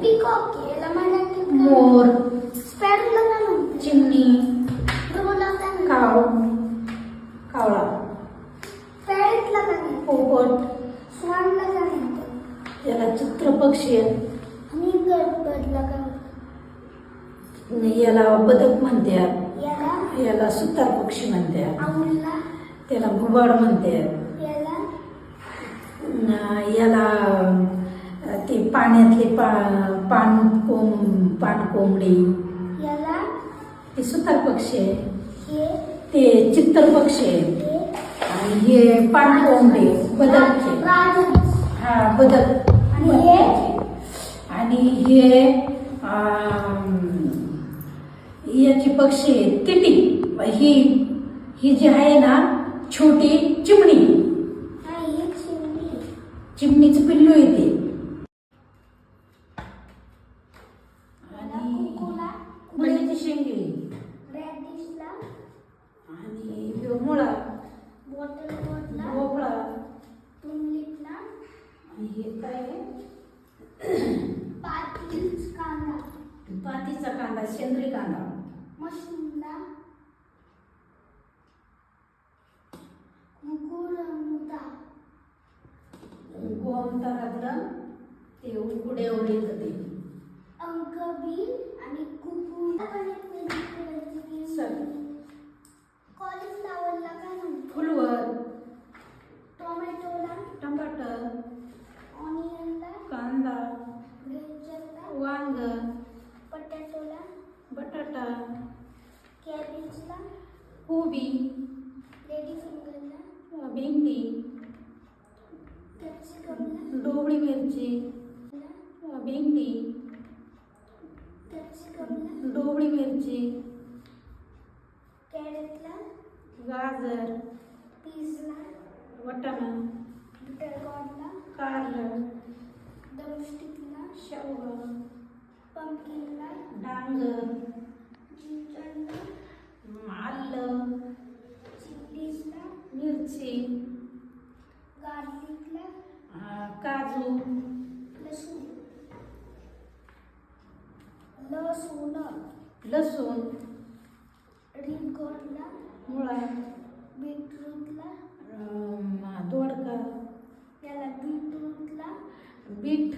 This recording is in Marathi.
पीकॉक याला मराठीत काय? मोर, स्पॅरोला काय म्हणतात? चिमणी, ड्रोला काय म्हणतात? काव, कावळा, पॅरेटला काय म्हणतात? पोपट, स्वानला काय म्हणतात? याला चित्रपक्षी आहे. आणि बर्डला काय म्हणतात? याला बदक म्हणतात. याला याला सुतार पक्षी म्हणतात. आऊलला त्याला घुबड म्हणतात. याला याला ते पाण्यातले पानकोंबडी याला ते सुतार पक्षी आहे. हे ते चित्तर पक्षी आहे. हे आणि हे पानकोंबडी बदक. राजहंस. हा बदक. आणि हे आणि हे याची पक्षी आहे तिटी. ही जी आहे ना छोटी चिमणी, आणि हे चिमणी. चिमणीचं पिल्लू येते. याला आणि कुकुला कुंबडीची शेंगे रॅडिशला आणि ह्यो मुळा, बॉटल बॉटला भोपळा. तुमलिपला आणि हे काय आहे? पातीच कांदा पातीचा कांदा, सेंद्रिय कांदा. मशरूमला कुकुरमुता गोमतारातलं ते उकड्यावर येतं ते. अंकबील आणि कुकुर. सर कॉलीफ्लावरला काय म्हणतात? फुलवर, टोमॅटोला टमाटर, ऑनियनला कांदा, ब्रिंजलला वांग, पटॅटोला बटाटा, कॅबेजला कोबी, लेडी फिंगरला भेंडी, कॅप्सिकमला ढोबळी मिरची, भेंडी, कॅप्सिकमला ढोबळी मिरची, कॅरेटला गाजर, पीजला वाटाणा, बिटरगॉर्डला कारलं, दमस्टिकला शेवगा, पंपकिनला डांगर, जिंजरला आलं, चिल्लीजला मिरची, गार्लिकला काजू, लसूण लसूण लसूण, रिंगॉर्डला मुळा, बीटरूटला दोडका, याला बीटरूटला बीट,